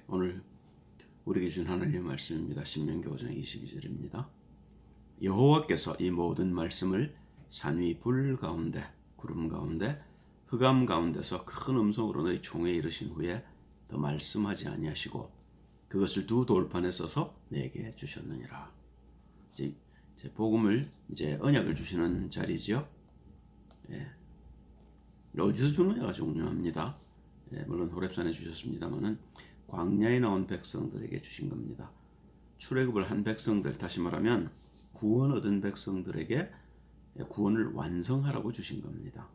오늘 우리에게 준 하나님의 말씀입니다. 신명기 5장 22절입니다. 여호와께서 이 모든 말씀을 산 위 불 가운데, 구름 가운데, 흑암 가운데서 큰 음성으로 너희 총에 이르신 후에 더 말씀하지 아니하시고 그것을 두 돌판에 써서 내게 주셨느니라. 이제 복음을 언약을 주시는 자리죠. 어디서 주느냐가 중요합니다. 물론 호렙산에 주셨습니다만은 광야에 나온 백성들에게 주신 겁니다. 출애굽을 한 백성들, 다시 말하면 구원 얻은 백성들에게 구원을 완성하라고 주신 겁니다.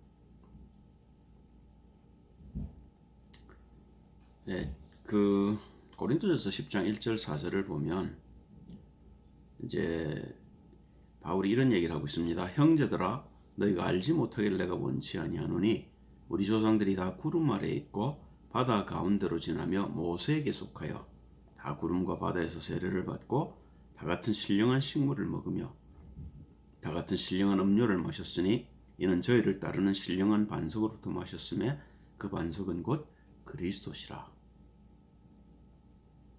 그 고린도전서 10장 1절 4절을 보면 이제 바울이 이런 얘기를 하고 있습니다. 형제들아, 너희가 알지 못하기를 내가 원치 아니하노니 우리 조상들이 다 구름 아래에 있고 바다 가운데로 지나며 모세에게 속하여 다 구름과 바다에서 세례를 받고 다 같은 신령한 식물을 먹으며 다 같은 신령한 음료를 마셨으니 이는 저희를 따르는 신령한 반석으로부터 마셨음에 그 반석은 곧 그리스도시라.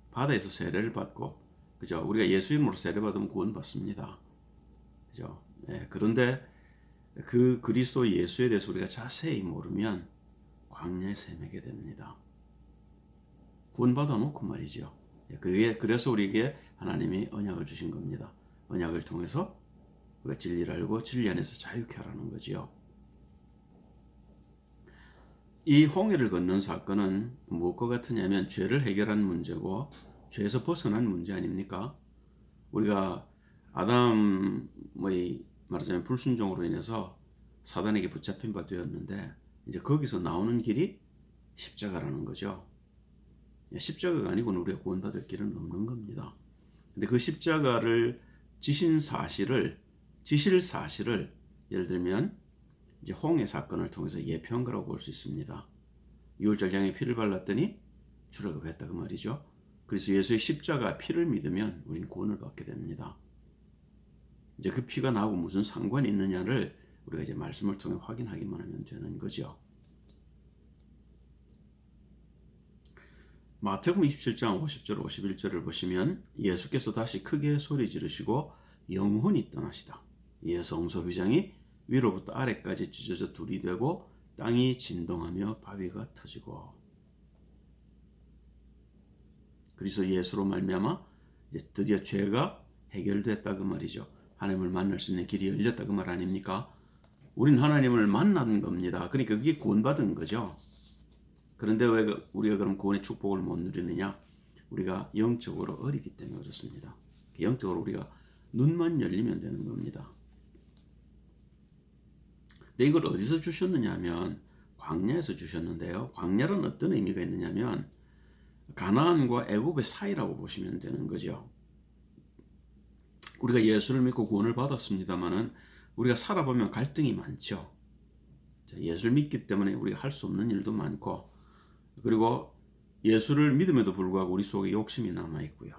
바다에서 세례를 받고, 그죠? 우리가 예수 이름으로 세례 받으면 구원 받습니다. 그죠? 그런데 그 그리스도 예수에 대해서 우리가 자세히 모르면 광야에 헤매게 됩니다. 구원받아 놓고 말이죠. 그래서 우리에게 하나님이 언약을 주신 겁니다. 언약을 통해서 우리가 진리를 알고 진리 안에서 자유케 하라는 거지요. 이 홍해를 건넌 사건은 무엇과 같으냐면 죄를 해결한 문제고 죄에서 벗어난 문제 아닙니까? 우리가 아담의 말하자면 불순종으로 인해서 사단에게 붙잡힌 바 되었는데 이제 거기서 나오는 길이 십자가라는 거죠. 십자가가 아니고는 우리가 구원받을 길은 없는 겁니다. 근데 그 십자가를 지실 사실을 예를 들면 이제 홍해 사건을 통해서 예표한 거라고 볼 수 있습니다. 유월절량에 피를 발랐더니 출애굽했다 그 말이죠. 그래서 예수의 십자가 피를 믿으면 우리는 구원을 받게 됩니다. 이제 그 피가 나하고 무슨 상관이 있느냐를 우리가 이제 말씀을 통해 확인하기만 하면 되는 거죠. 마태복음 27장 50절 51절을 보시면 예수께서 다시 크게 소리 지르시고 영혼이 떠나시다. 이에 성소 휘장이 위로부터 아래까지 찢어져 둘이 되고 땅이 진동하며 바위가 터지고. 그래서 예수로 말미암아 이제 드디어 죄가 해결됐다 그 말이죠. 하나님을 만날 수 있는 길이 열렸다 그 말 아닙니까? 우리는 하나님을 만난 겁니다. 그러니까 그게 구원받은 거죠. 그런데 왜 우리가 그럼 구원의 축복을 못 누리느냐? 우리가 영적으로 어리기 때문에 그렇습니다. 영적으로 우리가 눈만 열리면 되는 겁니다. 근데 이걸 어디서 주셨느냐 하면 광야에서 주셨는데요. 광야는 어떤 의미가 있느냐면 가나안과 애굽의 사이라고 보시면 되는 거죠. 우리가 예수를 믿고 구원을 받았습니다만은 우리가 살아보면 갈등이 많죠. 예수를 믿기 때문에 우리가 할 수 없는 일도 많고, 그리고 예수를 믿음에도 불구하고 우리 속에 욕심이 남아있고요.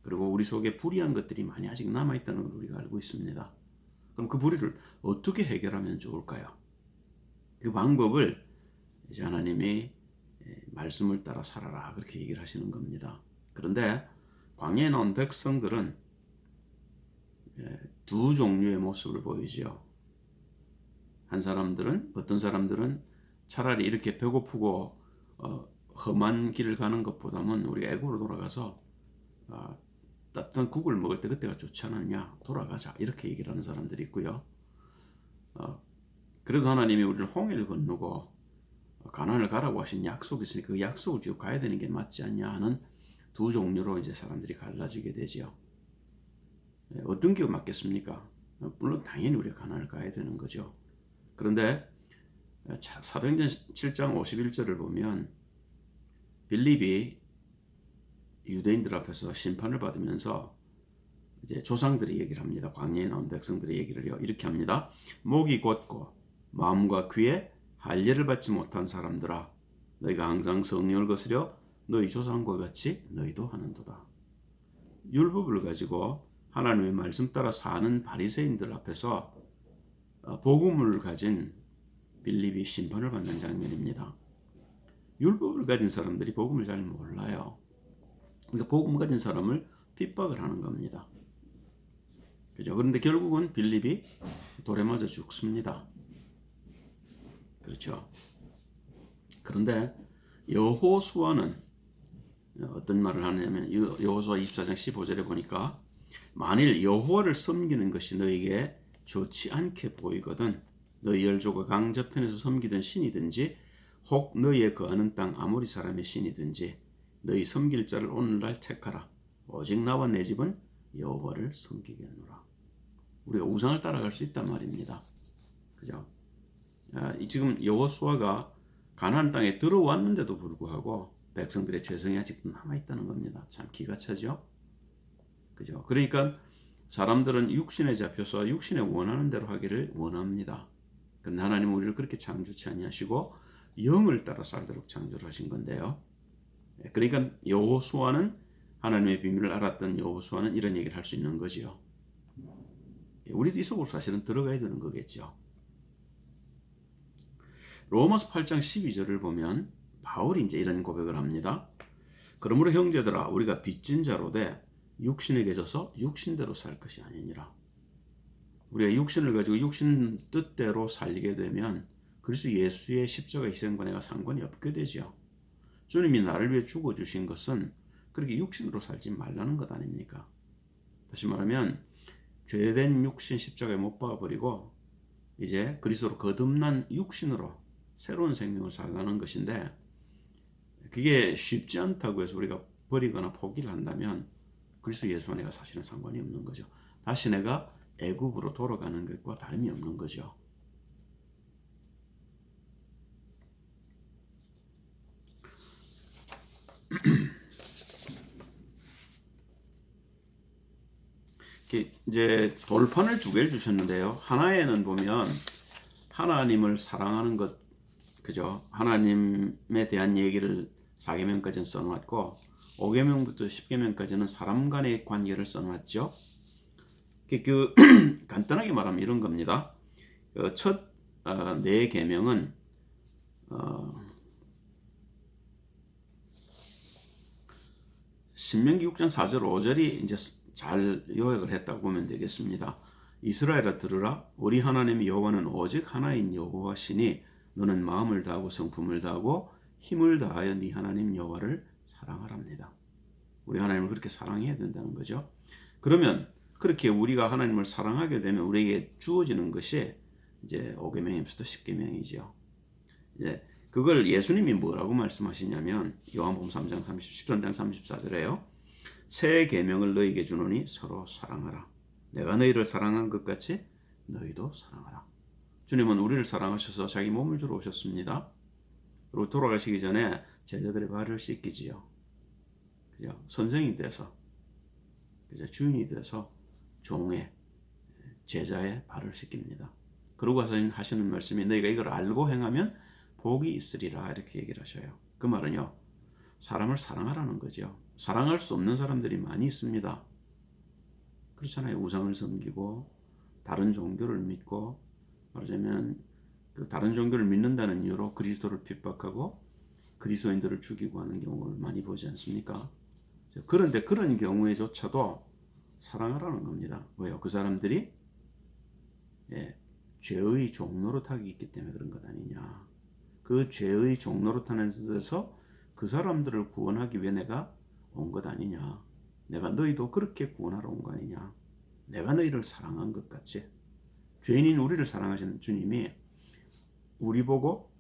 그리고 우리 속에 불의한 것들이 많이 아직 남아있다는 걸 우리가 알고 있습니다. 그럼 그 불의를 어떻게 해결하면 좋을까요? 그 방법을 이제 하나님이 말씀을 따라 살아라 그렇게 얘기를 하시는 겁니다. 그런데 광야에 나온 백성들은 두 종류의 모습을 보이지요. 어떤 사람들은 차라리 이렇게 배고프고 험한 길을 가는 것보다는 우리가 애굽으로 돌아가서 따뜻한 국을 먹을 때 그때가 좋지 않느냐, 돌아가자 이렇게 얘기를 하는 사람들이 있고요. 그래도 하나님이 우리를 홍해를 건너고 가나안을 가라고 하신 약속이 있으니 그 약속을 지고 가야 되는 게 맞지 않냐 하는 두 종류로 이제 사람들이 갈라지게 되지요. 어떤 게 맞겠습니까? 물론 당연히 우리가 가나안을 가야 되는 거죠. 그런데 사도행전 7장 51절을 보면 빌립이 유대인들 앞에서 심판을 받으면서 이제 조상들이 얘기를 합니다. 광야에 나온 백성들의 얘기를요. 이렇게 합니다. 목이 곧고 마음과 귀에 할례를 받지 못한 사람들아, 너희가 항상 성령을 거스려 너희 조상과 같이 너희도 하는도다. 율법을 가지고 하나님의 말씀 따라 사는 바리새인들 앞에서 복음을 가진 빌립이 심판을 받는 장면입니다. 율법을 가진 사람들이 복음을 잘 몰라요. 그러니까 복음 가진 사람을 핍박을 하는 겁니다. 그죠? 그런데 결국은 빌립이 돌에 맞아 죽습니다. 그렇죠? 그런데 여호수아는 어떤 말을 하냐면 여호수아 24장 15절에 보니까 만일 여호와를 섬기는 것이 너에게 좋지 않게 보이거든 너희 열조가 강저편에서 섬기던 신이든지 혹 너희의 거하는 땅 아모리 사람의 신이든지 너희 섬길 자를 오늘날 택하라. 오직 나와 내 집은 여호와를 섬기겠노라. 우리가 우상을 따라갈 수 있단 말입니다. 그죠? 지금 여호수아가 가나안 땅에 들어왔는데도 불구하고 백성들의 죄성이 아직도 남아있다는 겁니다. 참 기가 차죠? 그죠? 그러니까 사람들은 육신에 잡혀서 육신에 원하는 대로 하기를 원합니다. 그런데 하나님은 우리를 그렇게 창조치 아니하시고 영을 따라 살도록 창조를 하신 건데요. 그러니까 여호수아는 하나님의 비밀을 알았던 여호수아는 이런 얘기를 할 수 있는 거지요. 우리도 이 속으로 사실은 들어가야 되는 거겠죠. 로마서 8장 12절을 보면 바울이 이제 이런 고백을 합니다. 그러므로 형제들아 우리가 빚진 자로 돼 육신에 계셔서 육신대로 살 것이 아니니라. 우리가 육신을 가지고 육신 뜻대로 살게 되면 그리스도 예수의 십자가 희생과 내가 상관이 없게 되죠. 주님이 나를 위해 죽어주신 것은 그렇게 육신으로 살지 말라는 것 아닙니까? 다시 말하면 죄된 육신 십자가에 못 박아버리고 이제 그리스도로 거듭난 육신으로 새로운 생명을 살라는 것인데 그게 쉽지 않다고 해서 우리가 버리거나 포기를 한다면 그리스도 예수와 내가 사실은 상관이 없는 거죠. 다시 내가 애굽으로 돌아가는 것과 다름이 없는 거죠. 이제 돌판을 두 개를 주셨는데요. 하나에는 보면 하나님을 사랑하는 것, 그죠? 하나님에 대한 얘기를 4계명까지는 써놨고 5계명부터 10계명까지는 사람 간의 관계를 써놨죠. 간단하게 말하면 이런 겁니다. 첫 4계명은 신명기 6장 4절 5절이 이제 잘 요약을 했다고 보면 되겠습니다. 이스라엘아 들으라 우리 하나님 여호와는 오직 하나인 여호와시니 너는 마음을 다하고 성품을 다하고 힘을 다하여 네 하나님 여호와를 사랑하랍니다. 우리 하나님을 그렇게 사랑해야 된다는 거죠. 그러면 그렇게 우리가 하나님을 사랑하게 되면 우리에게 주어지는 것이 이제 5계명에서부터 10계명이죠. 이제 그걸 예수님이 뭐라고 말씀하시냐면 요한복음 3장 13장 34절에요. 새 계명을 너희에게 주노니 서로 사랑하라. 내가 너희를 사랑한 것 같이 너희도 사랑하라. 주님은 우리를 사랑하셔서 자기 몸을 주러 오셨습니다. 그리고 돌아가시기 전에 제자들의 발을 씻기지요. 그죠? 선생이 돼서, 그죠? 주인이 돼서 종의 제자의 발을 씻깁니다. 그러고 와서 하시는 말씀이 너희가 이걸 알고 행하면 복이 있으리라 이렇게 얘기를 하셔요. 그 말은요. 사람을 사랑하라는 거죠. 사랑할 수 없는 사람들이 많이 있습니다. 그렇잖아요. 우상을 섬기고 다른 종교를 믿고 말하자면 그 다른 종교를 믿는다는 이유로 그리스도를 핍박하고 그리스도인들을 죽이고 하는 경우를 많이 보지 않습니까? 그런데 그런 경우에조차도 사랑하라는 겁니다. 왜요? 그 사람들이 죄의 종노릇하기 있기 때문에 그런 것 아니냐. 그 죄의 종노릇하는 데서 그 사람들을 구원하기 위해 내가 온 것 아니냐. 내가 너희도 그렇게 구원하러 온 거 아니냐. 내가 너희를 사랑한 것 같이. 죄인인 우리를 사랑하시는 주님이 우리 보고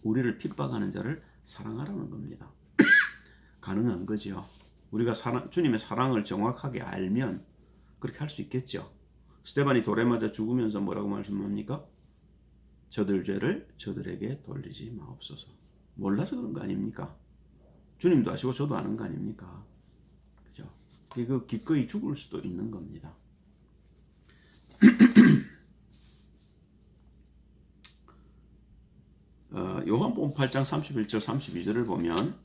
우리를 핍박하는 자를 사랑하라는 겁니다. 가능한 거죠. 우리가 주님의 사랑을 정확하게 알면 그렇게 할 수 있겠죠. 스데반이 돌에 맞아 죽으면서 뭐라고 말씀합니까? 저들 죄를 저들에게 돌리지 마옵소서. 몰라서 그런 거 아닙니까? 주님도 아시고 저도 아는 거 아닙니까? 그죠? 그 기꺼이 죽을 수도 있는 겁니다. 요한복음 8장 31절 32절을 보면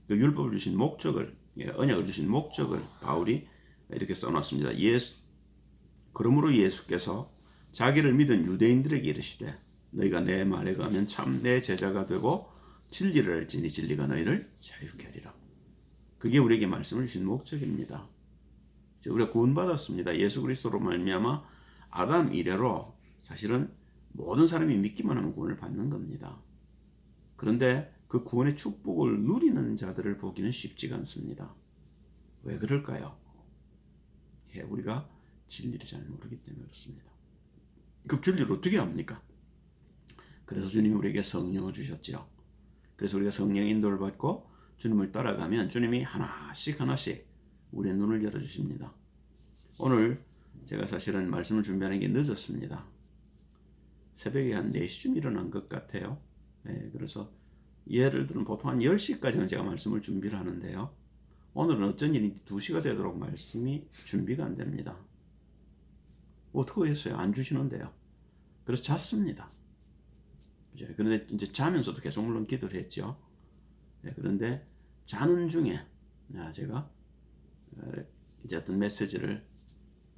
그 율법을 주신 목적을, 언약을 주신 목적을 바울이 이렇게 써놨습니다. 그러므로 예수께서 자기를 믿은 유대인들에게 이르시되 너희가 내 말에 가면 참 내 제자가 되고 진리를 알지니 진리가 너희를 자유케 하리라. 그게 우리에게 말씀을 주신 목적입니다. 우리가 구원받았습니다. 예수 그리스도로 말미암아 아담 이래로 사실은 모든 사람이 믿기만 하면 구원을 받는 겁니다. 그런데 그 구원의 축복을 누리는 자들을 보기는 쉽지가 않습니다. 왜 그럴까요? 우리가 진리를 잘 모르기 때문에 그렇습니다. 그 진리를 어떻게 합니까? 그래서 주님이 우리에게 성령을 주셨죠. 그래서 우리가 성령의 인도를 받고 주님을 따라가면 주님이 하나씩 우리의 눈을 열어주십니다. 오늘 제가 사실은 말씀을 준비하는 게 늦었습니다. 새벽에 한 4시쯤 일어난 것 같아요. 그래서 예를 들면 보통 한 10시까지는 제가 말씀을 준비를 하는데요. 오늘은 어쩐 일인지 2시가 되도록 말씀이 준비가 안 됩니다. 어떻게 했어요? 안 주시는데요. 그래서 잤습니다. 그런데 이제 자면서도 계속 물론 기도를 했죠. 그런데 자는 중에 제가 이제 어떤 메시지를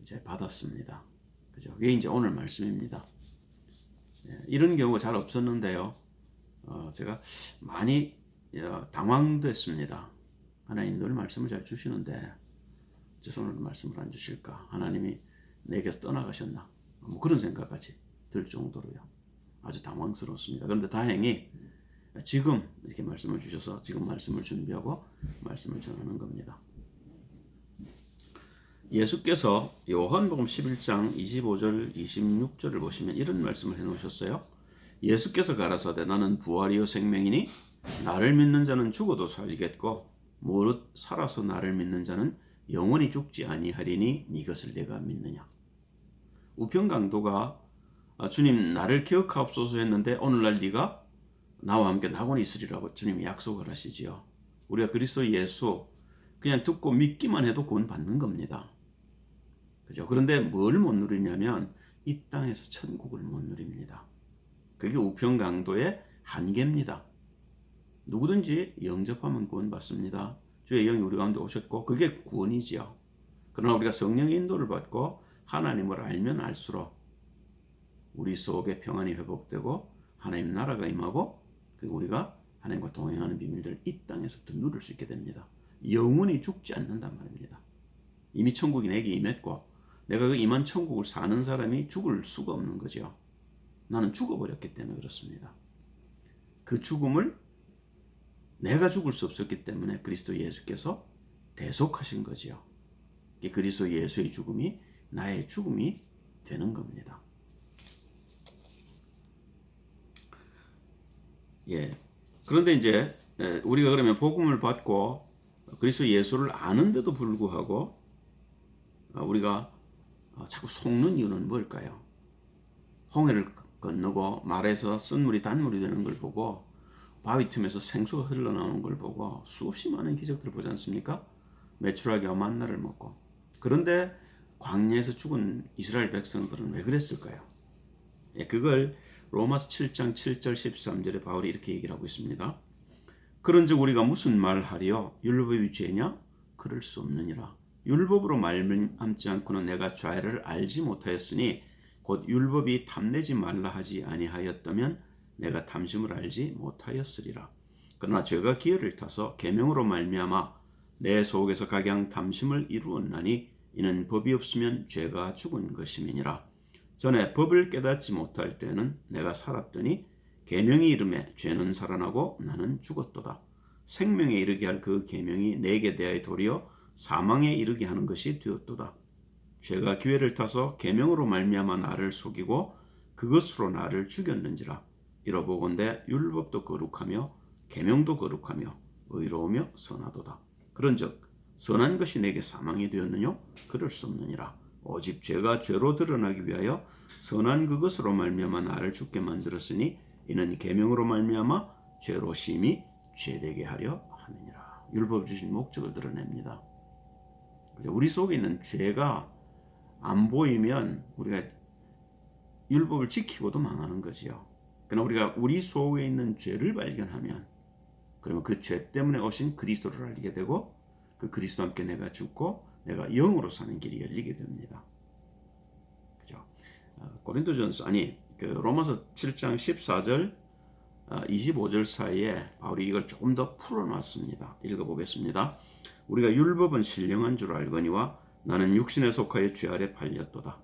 이제 받았습니다. 그죠? 그게 이제 오늘 말씀입니다. 이런 경우가 잘 없었는데요. 제가 많이 당황됐습니다. 하나님 늘 말씀을 잘 주시는데 어째서 오늘 말씀을 안 주실까? 하나님이 내게서 떠나가셨나? 뭐 그런 생각까지 들 정도로요. 아주 당황스럽습니다. 그런데 다행히 지금 이렇게 말씀을 주셔서 지금 말씀을 준비하고 말씀을 전하는 겁니다. 예수께서 요한복음 11장 25절 26절을 보시면 이런 말씀을 해놓으셨어요. 예수께서 가라사대 나는 부활이요 생명이니 나를 믿는 자는 죽어도 살겠고 무릇 살아서 나를 믿는 자는 영원히 죽지 아니하리니 이것을 내가 믿느냐. 우평강도가 주님 나를 기억하옵소서 했는데 오늘날 네가 나와 함께 낙원에 있으리라고 주님이 약속을 하시지요. 우리가 그리스도 예수 그냥 듣고 믿기만 해도 구원 받는 겁니다. 그죠? 그런데 뭘 못 누리냐면 이 땅에서 천국을 못 누립니다. 그게 우평강도의 한계입니다. 누구든지 영접하면 구원 받습니다. 주의 영이 우리 가운데 오셨고 그게 구원이지요. 그러나 우리가 성령의 인도를 받고 하나님을 알면 알수록 우리 속에 평안이 회복되고 하나님 나라가 임하고 그리고 우리가 하나님과 동행하는 비밀들을 이 땅에서부터 누릴 수 있게 됩니다. 영원히 죽지 않는단 말입니다. 이미 천국이 내게 임했고 내가 그 임한 천국을 사는 사람이 죽을 수가 없는 거죠. 나는 죽어버렸기 때문에 그렇습니다. 그 죽음을 내가 죽을 수 없었기 때문에 그리스도 예수께서 대속하신 거지요. 그리스도 예수의 죽음이 나의 죽음이 되는 겁니다. 그런데 이제 우리가 그러면 복음을 받고 그리스도 예수를 아는데도 불구하고 우리가 자꾸 속는 이유는 뭘까요? 홍해를 건너고 말에서 쓴물이 단물이 되는 걸 보고 바위 틈에서 생수가 흘러나오는 걸 보고 수없이 많은 기적들을 보지 않습니까? 메추라기와 만나를 먹고. 그런데 광야에서 죽은 이스라엘 백성들은 왜 그랬을까요? 그걸 로마서 7장 7절 13절에 바울이 이렇게 얘기를 하고 있습니다. 그런즉 우리가 무슨 말하리요? 율법이 죄냐? 그럴 수 없느니라. 율법으로 말미암지 않고는 내가 죄를 알지 못하였으니 곧 율법이 탐내지 말라 하지 아니하였다면 내가 탐심을 알지 못하였으리라. 그러나 죄가 기회를 타서 계명으로 말미암아 내 속에서 각양 탐심을 이루었나니 이는 법이 없으면 죄가 죽은 것임이니라. 전에 법을 깨닫지 못할 때는 내가 살았더니 계명이 이름에 죄는 살아나고 나는 죽었도다. 생명에 이르게 할 그 계명이 내게 대하여 도리어 사망에 이르게 하는 것이 되었도다. 죄가 기회를 타서 계명으로 말미암아 나를 속이고 그것으로 나를 죽였는지라. 이러보건대 율법도 거룩하며 계명도 거룩하며 의로우며 선하도다. 그런즉 선한 것이 내게 사망이 되었느냐? 그럴 수 없느니라. 오직 죄가 죄로 드러나기 위하여 선한 그것으로 말미암아 나를 죽게 만들었으니 이는 계명으로 말미암아 죄로 심히 죄되게 하려 함이니라. 율법 주신 목적을 드러냅니다. 우리 속에 있는 죄가 안 보이면 우리가 율법을 지키고도 망하는 거지요. 그러나 우리가 우리 속에 있는 죄를 발견하면 그러면 그 죄 때문에 오신 그리스도를 알게 되고 그 그리스도와 함께 내가 죽고 내가 영으로 사는 길이 열리게 됩니다. 그죠? 그 로마서 7장 14절 25절 사이에 바울이 이걸 조금 더 풀어놨습니다. 읽어보겠습니다. 우리가 율법은 신령한 줄 알거니와 나는 육신에 속하여 죄 아래 팔렸도다.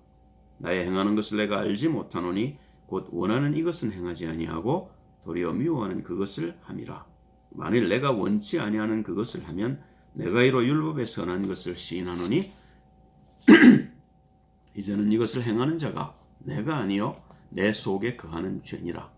나의 행하는 것을 내가 알지 못하노니 곧 원하는 이것은 행하지 아니하고 도리어 미워하는 그것을 함이라. 만일 내가 원치 아니하는 그것을 하면 내가 이로 율법의 선한 것을 시인하노니 이제는 이것을 행하는 자가 내가 아니요 내 속에 거하는 죄니라.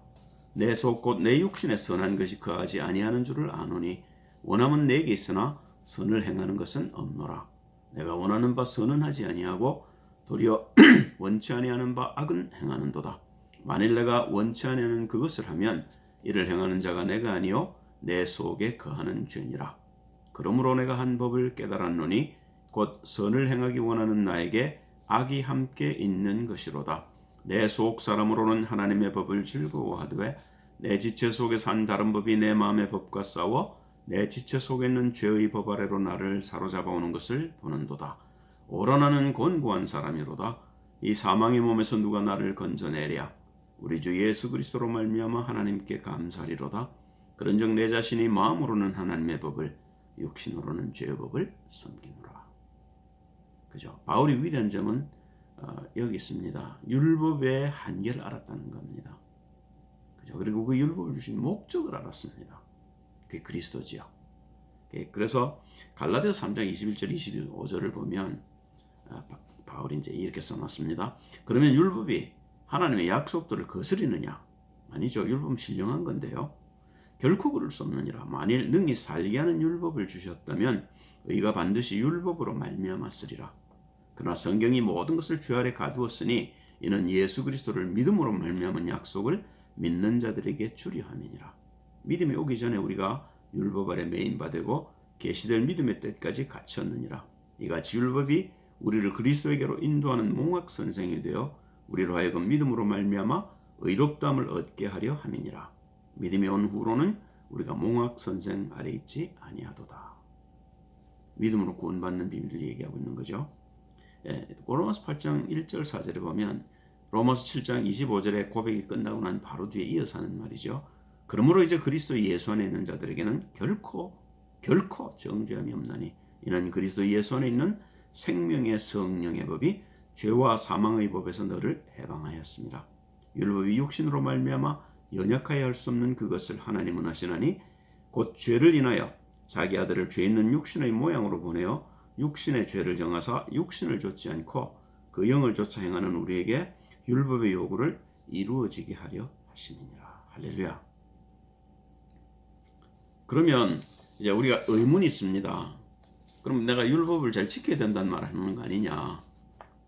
내 속 곧 내 육신에 선한 것이 거하지 아니하는 줄을 아노니 원함은 내게 있으나 선을 행하는 것은 없노라. 내가 원하는 바 선은 하지 아니하고 도리어 원치 아니하는 바 악은 행하는도다. 만일 내가 원치 아니하는 그것을 하면 이를 행하는 자가 내가 아니요 내 속에 거하는 죄니라. 그러므로 내가 한 법을 깨달았노니 곧 선을 행하기 원하는 나에게 악이 함께 있는 것이로다. 내 속 사람으로는 하나님의 법을 즐거워하되 내 지체 속에 산 다른 법이 내 마음의 법과 싸워 내 지체 속에 있는 죄의 법 아래로 나를 사로잡아오는 것을 보는도다. 오라 나는 곤고한 사람이로다. 이 사망의 몸에서 누가 나를 건져내랴. 우리 주 예수 그리스도로 말미암아 하나님께 감사리로다. 그런즉 내 자신이 마음으로는 하나님의 법을 육신으로는 죄의 법을 섬기노라. 그죠? 바울이 위대한 점은 여기 있습니다. 율법의 한계를 알았다는 겁니다. 그죠? 그리고 그 율법을 주신 목적을 알았습니다. 그게 그리스도지요. 그래서 갈라디아서 3장 21절 25절을 보면 바울이 이제 이렇게 써놨습니다. 그러면 율법이 하나님의 약속들을 거스리느냐? 아니죠. 율법은 신령한 건데요. 결코 그럴 수 없느니라. 만일 능히 살게 하는 율법을 주셨다면 의가 반드시 율법으로 말미암았으리라. 그러나 성경이 모든 것을 주 아래 가두었으니 이는 예수 그리스도를 믿음으로 말미암은 약속을 믿는 자들에게 주려 함이니라. 믿음이 오기 전에 우리가 율법 아래 매인받고 계시될 믿음의 때까지 갇혔느니라. 이같이 율법이 우리를 그리스도에게로 인도하는 몽학 선생이 되어 우리로 하여금 믿음으로 말미암아 의롭다함을 얻게 하려 함이니라. 믿음이 온 후로는 우리가 몽학 선생 아래 있지 아니하도다. 믿음으로 구원받는 비밀을 얘기하고 있는 거죠. 로마서 8장 1절 4절에 보면 로마서 7장 25절에 고백이 끝나고 난 바로 뒤에 이어서 하는 말이죠. 그러므로 이제 그리스도 예수 안에 있는 자들에게는 결코 정죄함이 없나니 이는 그리스도 예수 안에 있는 생명의 성령의 법이 죄와 사망의 법에서 너를 해방하였습니다. 율법이 육신으로 말미암아 연약하여 할 수 없는 그것을 하나님은 하시나니 곧 죄를 인하여 자기 아들을 죄 있는 육신의 모양으로 보내어 육신의 죄를 정하사 육신을 좇지 않고 그 영을 좇아 행하는 우리에게 율법의 요구를 이루어지게 하려 하시느니라. 할렐루야. 그러면 이제 우리가 의문이 있습니다. 그럼 내가 율법을 잘 지켜야 된다는 말을 하는 거 아니냐?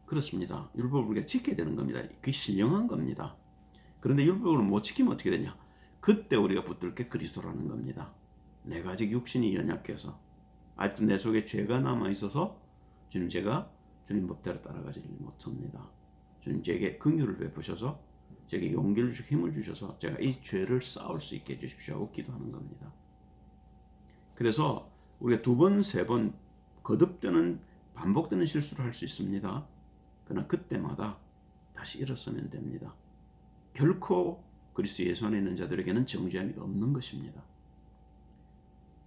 그렇습니다. 율법을 우리가 지켜야 되는 겁니다. 그게 신령한 겁니다. 그런데 율법을 못 지키면 어떻게 되냐? 그때 우리가 붙들 게 그리스도라는 겁니다. 내가 아직 육신이 연약해서 아직도 내 속에 죄가 남아있어서 제가 주님 법대로 따라가지 못합니다. 주님 제게 긍휼을 베푸셔서 제게 용기를 주시고 힘을 주셔서 제가 이 죄를 싸울 수 있게 해주십시오 하고 기도하는 겁니다. 그래서 우리가 2번, 3번 거듭되는 반복되는 실수를 할 수 있습니다. 그러나 그때마다 다시 일어서면 됩니다. 결코 그리스도 예수 안에 있는 자들에게는 정죄함이 없는 것입니다.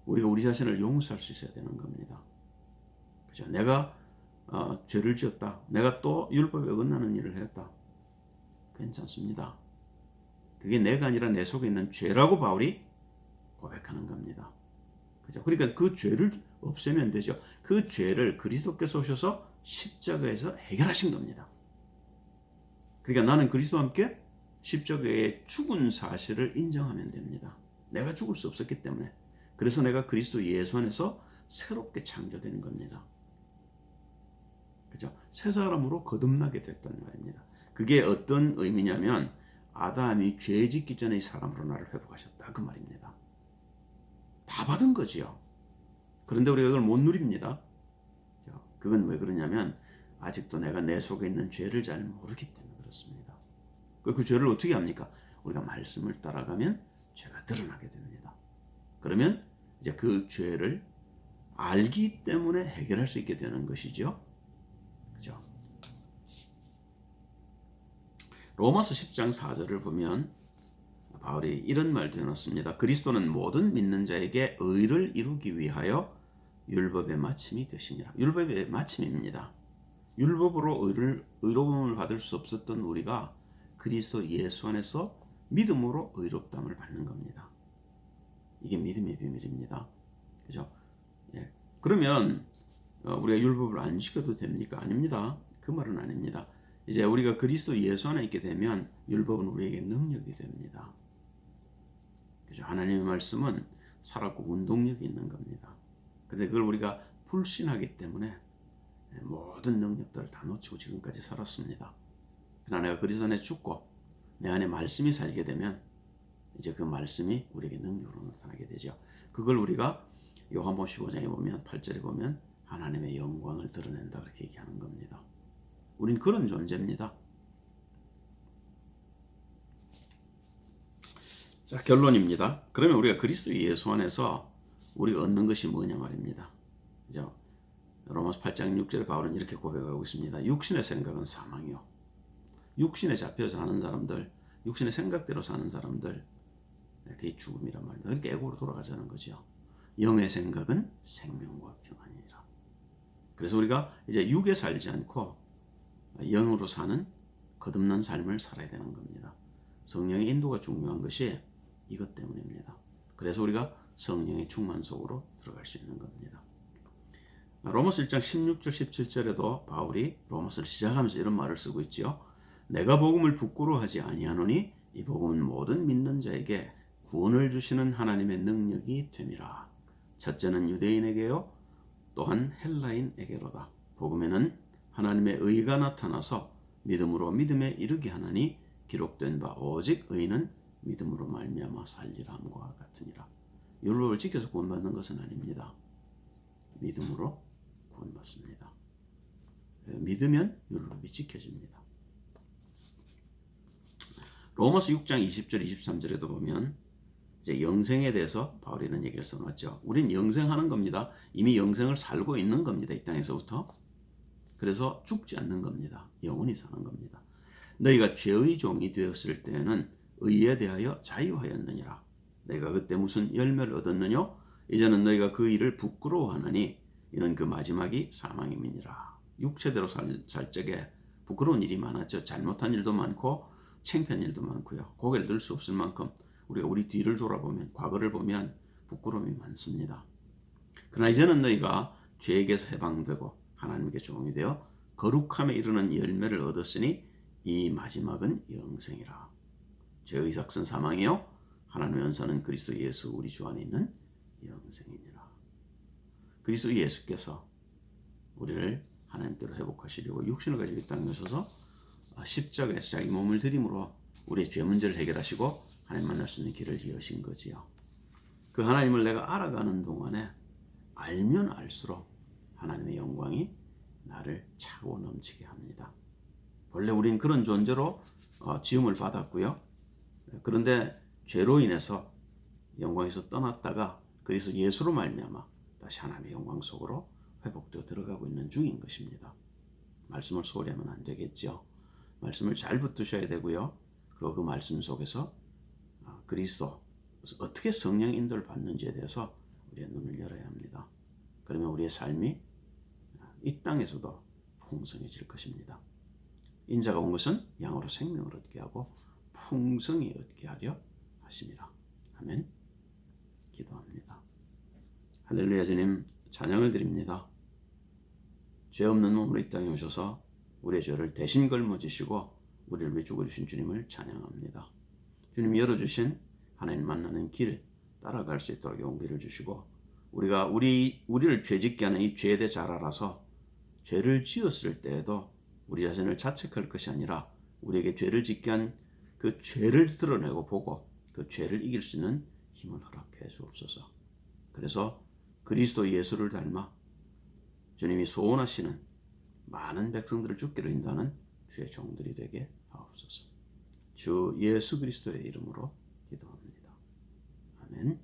우리가 우리 자신을 용서할 수 있어야 되는 겁니다. 그죠? 내가 죄를 지었다. 내가 또 율법에 어긋나는 일을 했다. 괜찮습니다. 그게 내가 아니라 내 속에 있는 죄라고 바울이 고백하는 겁니다. 그죠? 그러니까 그 죄를 없애면 되죠. 그 죄를 그리스도께서 오셔서 십자가에서 해결하신 겁니다. 그러니까 나는 그리스도와 함께 십자가에 죽은 사실을 인정하면 됩니다. 내가 죽을 수 없었기 때문에. 그래서 내가 그리스도 예수 안에서 새롭게 창조된 겁니다. 그죠? 새 사람으로 거듭나게 됐다는 말입니다. 그게 어떤 의미냐면 아담이 죄 짓기 전에 이 사람으로 나를 회복하셨다 그 말입니다. 다 받은 거지요. 그런데 우리가 그걸 못 누립니다. 그건 왜 그러냐면 아직도 내가 내 속에 있는 죄를 잘 모르기 때문에 그렇습니다. 그 죄를 어떻게 합니까? 우리가 말씀을 따라가면 죄가 드러나게 됩니다. 그러면 이제 그 죄를 알기 때문에 해결할 수 있게 되는 것이죠. 그죠? 로마서 10장 4절을 보면 바울이 이런 말도 해놨습니다. 그리스도는 모든 믿는 자에게 의를 이루기 위하여 율법의 마침이 되시니라. 율법의 마침입니다. 율법으로 의로움을 받을 수 없었던 우리가 그리스도 예수 안에서 믿음으로 의롭다함을 받는 겁니다. 이게 믿음의 비밀입니다. 그죠? 예. 그러면 우리가 율법을 안 지켜도 됩니까? 아닙니다. 그 말은 아닙니다. 이제 우리가 그리스도 예수 안에 있게 되면 율법은 우리에게 능력이 됩니다. 그죠? 하나님의 말씀은 살았고 운동력이 있는 겁니다. 근데 그걸 우리가 불신하기 때문에 모든 능력들을 다 놓치고 지금까지 살았습니다. 그러나 내가 그리스도 안에 죽고 내 안에 말씀이 살게 되면 이제 그 말씀이 우리에게 능력으로 나타나게 되죠. 그걸 우리가 요한복음 15장에 보면 8절에 보면 하나님의 영광을 드러낸다 그렇게 얘기하는 겁니다. 우린 그런 존재입니다. 자, 결론입니다. 그러면 우리가 그리스도 예수 안에서 우리가 얻는 것이 뭐냐 말입니다. 그죠? 로마서 8장 6절에 바울은 이렇게 고백하고 있습니다. 육신의 생각은 사망이요. 육신에 잡혀서 사는 사람들, 육신의 생각대로 사는 사람들, 그게 죽음이란 말입니다. 그러니까 에고로 돌아가자는 거죠. 영의 생각은 생명과 평안이니라. 그래서 우리가 이제 육에 살지 않고 영으로 사는 거듭난 삶을 살아야 되는 겁니다. 성령의 인도가 중요한 것이 이것 때문입니다. 그래서 우리가 성령의 충만 속으로 들어갈 수 있는 겁니다. 로마서 1장 16절 17절에도 바울이 로마서를 시작하면서 이런 말을 쓰고 있지요. 내가 복음을 부끄러워하지 아니하노니 이 복음은 모든 믿는 자에게 구원을 주시는 하나님의 능력이 됨이라. 첫째는 유대인에게요 또한 헬라인에게로다. 복음에는 하나님의 의가 나타나서 믿음으로 믿음에 이르게 하나니 기록된 바 오직 의는 믿음으로 말미암아 살리라 함과 같으니라. 율법을 지켜서 구원받는 것은 아닙니다. 믿음으로 구원받습니다. 믿으면 율법이 지켜집니다. 로마서 6장 20절 23절에도 보면 이제 영생에 대해서 바울이 이런 얘기를 써놨죠. 우린 영생하는 겁니다. 이미 영생을 살고 있는 겁니다. 이 땅에서부터. 그래서 죽지 않는 겁니다. 영원히 사는 겁니다. 너희가 죄의 종이 되었을 때에는 의에 대하여 자유하였느니라. 내가 그때 무슨 열매를 얻었느냐? 이제는 너희가 그 일을 부끄러워하느니 이는 그 마지막이 사망임이니라. 육체대로 살 적에 부끄러운 일이 많았죠. 잘못한 일도 많고 창피한 일도 많고요. 고개를 들 수 없을 만큼 우리가 우리 뒤를 돌아보면 과거를 보면 부끄러움이 많습니다. 그러나 이제는 너희가 죄에게서 해방되고 하나님께 종이 되어 거룩함에 이르는 열매를 얻었으니 이 마지막은 영생이라. 죄의 삭은 사망이요 하나님의 은사는 그리스도 예수 우리 주 안에 있는 영생이니라. 그리스도 예수께서 우리를 하나님께로 회복하시려고 육신을 가지고 이 땅에 오셔서 십자가에서 자기 몸을 들임으로 우리의 죄 문제를 해결하시고 하나님 만날 수 있는 길을 여신 거지요. 그 하나님을 내가 알아가는 동안에 알면 알수록 하나님의 영광이 나를 차고 넘치게 합니다. 원래 우린 그런 존재로 지음을 받았고요. 그런데 죄로 인해서 영광에서 떠났다가 그리스도 예수로 말미암아 다시 하나님의 영광 속으로 회복되어 들어가고 있는 중인 것입니다. 말씀을 소홀히 하면 안 되겠죠. 말씀을 잘 붙드셔야 되고요. 그리고 그 말씀 속에서 그리스도 어떻게 성령 인도를 받는지에 대해서 우리의 눈을 열어야 합니다. 그러면 우리의 삶이 이 땅에서도 풍성해질 것입니다. 인자가 온 것은 양으로 생명을 얻게 하고 풍성히 얻게 하려 하심이라. 아멘. 기도합니다. 할렐루야. 주님 찬양을 드립니다. 죄 없는 몸으로 이 땅에 오셔서 우리의 죄를 대신 걸머지시고 우리를 위해 죽어주신 주님을 찬양합니다. 주님이 열어주신 하나님 만나는 길 따라갈 수 있도록 용기를 주시고 우리가 우리를 죄짓게 하는 이 죄에 대해 잘 알아서 죄를 지었을 때에도 우리 자신을 자책할 것이 아니라 우리에게 죄를 짓게 한 그 죄를 드러내고 보고 그 죄를 이길 수 있는 힘을 허락해 주옵소서. 그래서 그리스도 예수를 닮아 주님이 소원하시는 많은 백성들을 죽기로 인도하는 주의 종들이 되게 하옵소서. 주 예수 그리스도의 이름으로 기도합니다. 아멘.